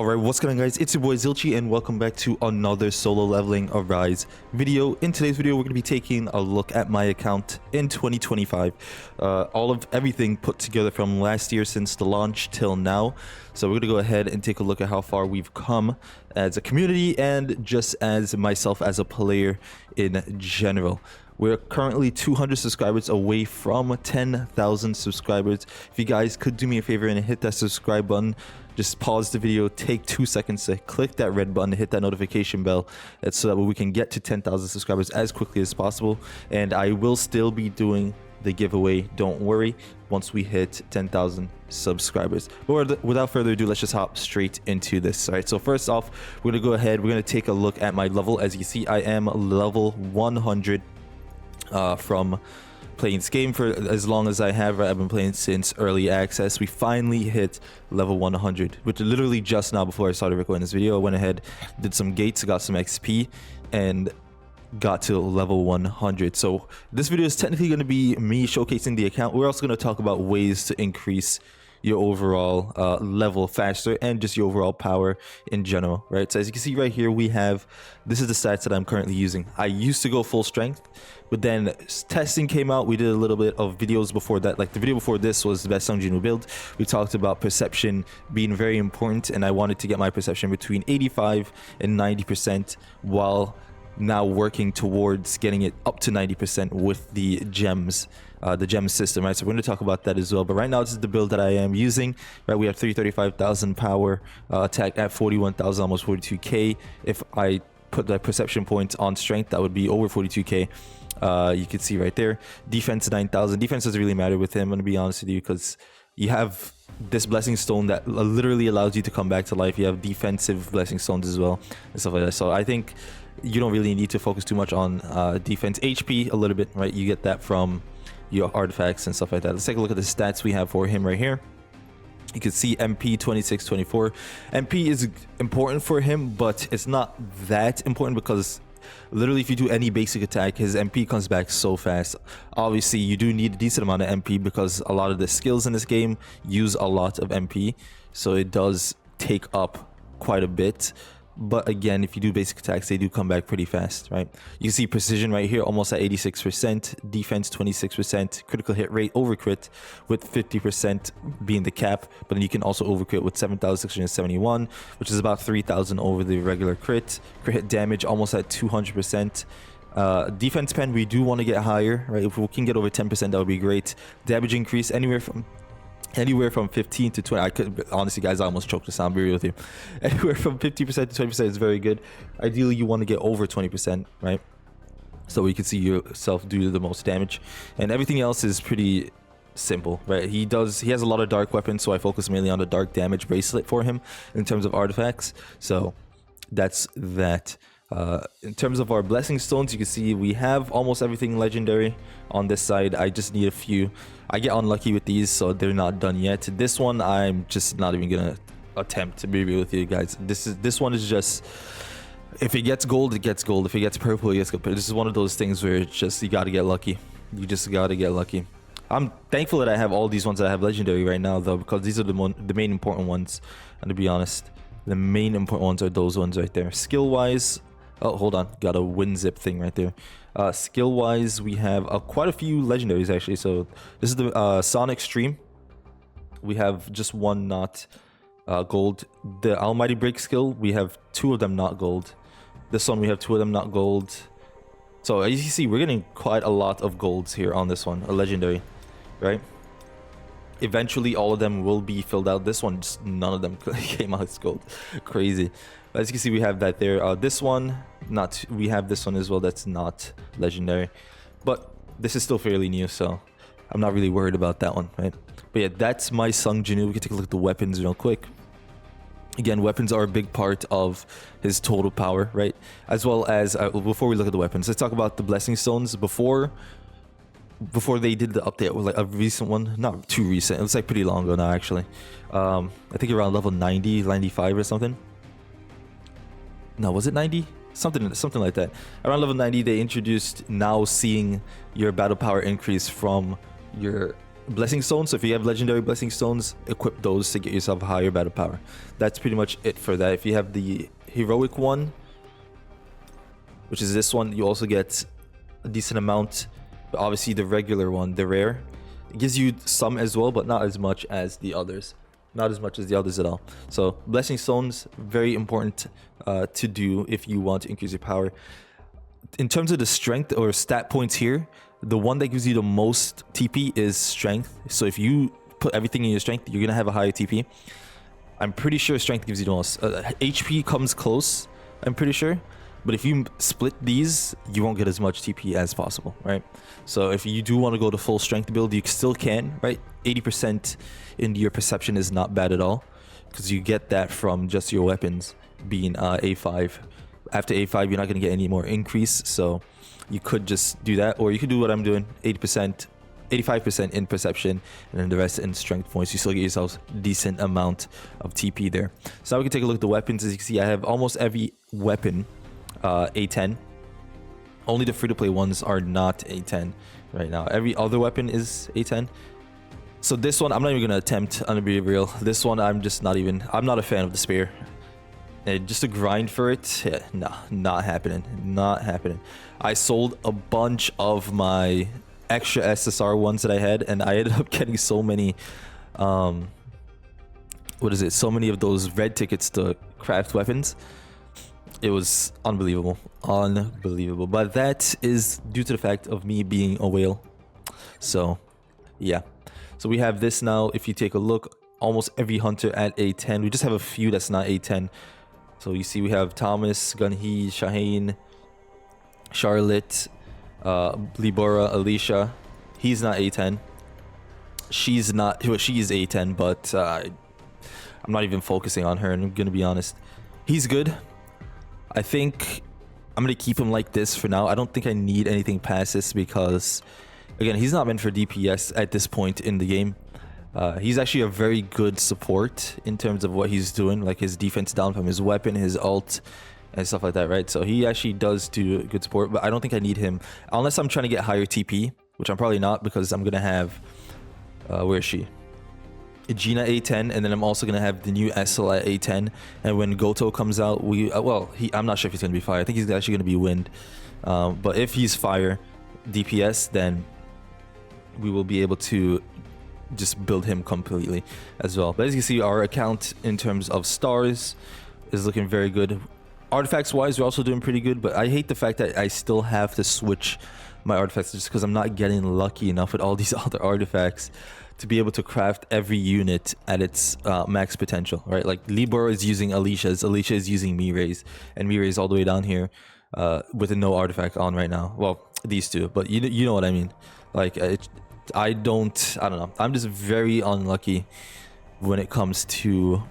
Alright, what's going on guys? It's your boy Zilchi and welcome back to another solo leveling Arise video. In today's video, we're going to be taking a look at my account in 2025. All of everything put together from last year since the launch till now. So we're going to go ahead and take a look at how far we've come as a community and just as myself as a player in general. We're currently 200 subscribers away from 10,000 subscribers. If you guys could do me a favor and hit that subscribe button, just pause the video, take 2 seconds to click that red button, hit that notification bell, so that we can get to 10,000 subscribers as quickly as possible. And I will still be doing the giveaway, don't worry, once we hit 10,000 subscribers. But without further ado, let's just hop straight into this. All right, so first off, we're gonna go ahead, we're gonna take a look at my level. As you see, I am level 100 from playing this game for as long as I have. I've been playing since early access. We finally hit level 100, which literally just now before I started recording this video, I went ahead, did some gates, got some XP, and got to level 100. So this video is technically going to be me showcasing the account. We're also going to talk about ways to increase your overall level faster and just your overall power in general, right? So as you can see right here, we have, this is the stats that I'm currently using. I used to go full strength, but then testing came out. We did a little bit of videos before that. Like the video before this was the best Sung Jinwoo build. We talked about perception being very important, and I wanted to get my perception between 85 and 90% while now working towards getting it up to 90% with the gems, the gem system, right? So we're going to talk about that as well. But right now, this is the build that I am using, right? We have 335,000 power, attack at 41,000, almost 42k. If I put the perception point on strength, that would be over 42k. You can see right there, defense 9,000. Defense doesn't really matter with him, I'm going to be honest with you, because you have this blessing stone that literally allows you to come back to life. You have defensive blessing stones as well and stuff like that. So I think you don't really need to focus too much on defense. HP a little bit, right? You get that from your artifacts and stuff like that. Let's take a look at the stats we have for him right here. You can see MP 2624. MP is important for him, but it's not that important because literally if you do any basic attack, his MP comes back so fast. Obviously you do need a decent amount of MP because a lot of the skills in this game use a lot of MP, so it does take up quite a bit. But again, if you do basic attacks, they do come back pretty fast, right? You can see precision right here, almost at 86%, defense 26%, critical hit rate over crit with 50% being the cap. But then you can also over crit with 7,671, which is about 3,000 over the regular crit. Crit hit damage almost at 200%. Defense pen, we do want to get higher, right? If we can get over 10%, that would be great. Damage increase anywhere from 15 to 20. I could honestly, guys, I almost choked the sound. Be real with you. Anywhere from 50% to 20% is very good. Ideally, you want to get over 20%, right? So you can see yourself do the most damage, and everything else is pretty simple, right? He has a lot of dark weapons, so I focus mainly on the dark damage bracelet for him in terms of artifacts. So that's that. In terms of our blessing stones, you can see we have almost everything legendary on this side. I just need a few. I get unlucky with these, so they're not done yet. This one I'm just not even gonna attempt to be real with you guys. This one is just, if it gets gold, it gets gold. If it gets purple, it gets purple. This is one of those things where it's just, you gotta get lucky. You just gotta get lucky. I'm thankful that I have all these ones that I have legendary right now, though, because these are the main important ones. And to be honest, the main important ones are those ones right there. Skill wise, oh, hold on. Got a wind zip thing right there. Skill wise, we have quite a few legendaries actually. So this is the Sonic Stream. We have just one not gold. The Almighty Break skill, we have 2 of them not gold. This one, we have 2 of them not gold. So as you see, we're getting quite a lot of golds here on this one, a legendary, right? Eventually, all of them will be filled out. This one, just none of them came out as gold. Crazy. As you can see, we have that there. This one, not. We have this one as well. That's not legendary, but this is still fairly new, so I'm not really worried about that one, right? But yeah, that's my Sung Jinwoo. We can take a look at the weapons real quick. Again, weapons are a big part of his total power, right? As well as before we look at the weapons, let's talk about the blessing stones. Before they did the update, was like a recent one, not too recent. It was like pretty long ago now, actually. I think around level 90, 95 or something. No, was it 90? Something like that. Around level 90, they introduced now seeing your battle power increase from your blessing stones. So if you have legendary blessing stones, equip those to get yourself a higher battle power. That's pretty much it for that. If you have the heroic one, which is this one, you also get a decent amount. But obviously the regular one, the rare, it gives you some as well, but not as much as the others. Not as much as the others at all. So blessing stones, very important to do if you want to increase your power. In terms of the strength or stat points here, the one that gives you the most TP is strength. So if you put everything in your strength, you're gonna have a higher TP. I'm pretty sure strength gives you the most. HP comes close, I'm pretty sure. But if you split these, you won't get as much TP as possible, right? So if you do want to go to full strength build, you still can, right? 80% into your perception is not bad at all, because you get that from just your weapons being A5. After A5, you're not going to get any more increase, so you could just do that, or you could do what I'm doing, 80%, 85% in perception, and then the rest in strength points. You still get yourself a decent amount of TP there. So now we can take a look at the weapons. As you can see, I have almost every weapon A10. Only the free-to-play ones are not A10 right now. Every other weapon is A10. So this one, I'm not even going to attempt, I'm going to be real. This one, I'm not a fan of the spear. And just to grind for it, yeah, nah, not happening. Not happening. I sold a bunch of my extra SSR ones that I had, and I ended up getting so many, so many of those red tickets to craft weapons. It was unbelievable. Unbelievable. But that is due to the fact of me being a whale. So, yeah. So we have this now. If you take a look, almost every hunter at A10. We just have a few that's not A10. So you see we have Thomas, Gunhee, Shaheen, Charlotte, Libora, Alicia. He's not A10. She's not... Well, she is A10, but I'm not even focusing on her, and I'm going to be honest. He's good. I think I'm going to keep him like this for now. I don't think I need anything past this because, again, he's not meant for DPS at this point in the game. He's actually a very good support in terms of what he's doing, like his defense down from his weapon, his ult, and stuff like that, right? So he actually does do good support, but I don't think I need him unless I'm trying to get higher TP, which I'm probably not because I'm going to have... where is she? Gina A10, and then I'm also gonna have the new SL at A10. And when Goto comes out, I'm not sure if he's gonna be fire. I think he's actually gonna be wind. But if he's fire DPS, then we will be able to just build him completely as well. But as you can see, our account in terms of stars is looking very good. Artifacts wise, we're also doing pretty good, but I hate the fact that I still have to switch my artifacts just because I'm not getting lucky enough with all these other artifacts to be able to craft every unit at its max potential, right? Like Libor is using Alicia's, Alicia is using Mirai's, and Mirai's all the way down here with a no artifact on right now. Well, these two, but you know what I mean. Like I don't know. I'm just very unlucky when it comes to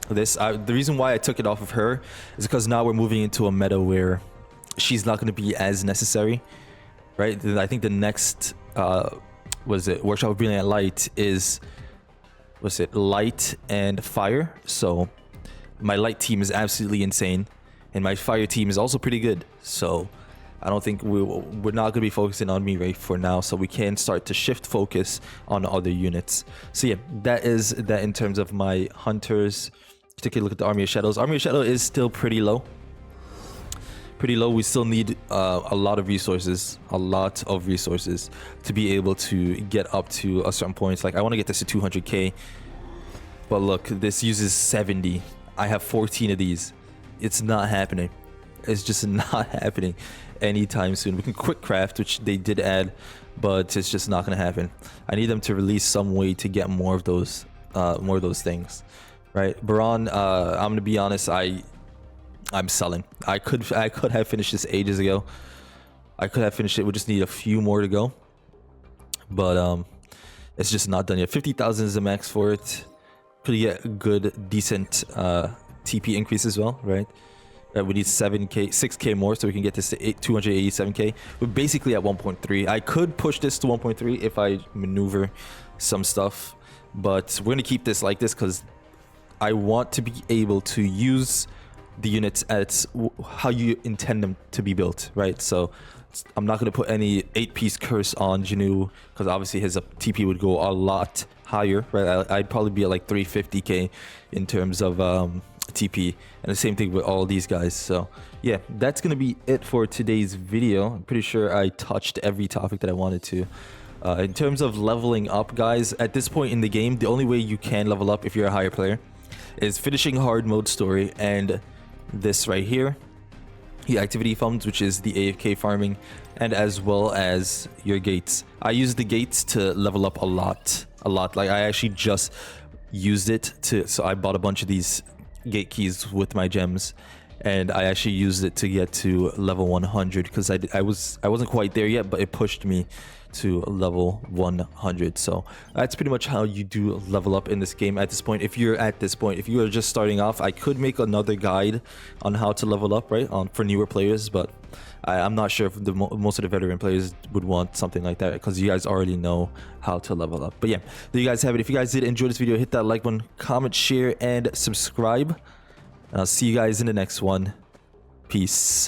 this. The reason why I took it off of her is because now we're moving into a meta where she's not going to be as necessary, right? I think the next Workshop of Brilliant Light is light and fire. So my light team is absolutely insane, and my fire team is also pretty good. So I don't think we're not going to be focusing on Mirai for now, so we can start to shift focus on other units. So yeah, that is that in terms of my hunters. Take a look at the Army of Shadows. Army of Shadow is still pretty low. We still need a lot of resources to be able to get up to a certain point. Like I want to get this to 200k, but look, this uses 70. I have 14 of these. It's not happening. It's just not happening anytime soon. We can quick craft, which they did add, but it's just not gonna happen. I need them to release some way to get more of those things, right? Baron, I'm gonna be honest, I'm selling. I could have finished this ages ago. I could have finished it. We just need a few more to go, but it's just not done yet. 50,000 is the max for it. Could get a good, decent TP increase as well, right? We need 6k more, so we can get this to 287k. We're basically at 1.3. I could push this to 1.3 if I maneuver some stuff, but we're gonna keep this like this because I want to be able to use the units at how you intend them to be built, right? So I'm not going to put any 8-piece curse on Jinwoo because obviously his TP would go a lot higher, right? I'd probably be at like 350k in terms of TP, and the same thing with all these guys. So yeah, that's going to be it for today's video. I'm pretty sure I touched every topic that I wanted to. In terms of leveling up, guys, at this point in the game, the only way you can level up if you're a higher player is finishing hard mode story and this right here, the activity funds, which is the AFK farming, and as well as your gates. I use the gates to level up a lot. Like I actually just used it to, so I bought a bunch of these gate keys with my gems, and I actually used it to get to level 100 because I wasn't quite there yet, but it pushed me to level 100. So that's pretty much how you do level up in this game at this point. If you're at this point, if you are just starting off, I could make another guide on how to level up, right, for newer players, but I'm not sure if most of the veteran players would want something like that because you guys already know how to level up. But yeah, there you guys have it. If you guys did enjoy this video, hit that like button, comment, share, and subscribe. And I'll see you guys in the next one. Peace.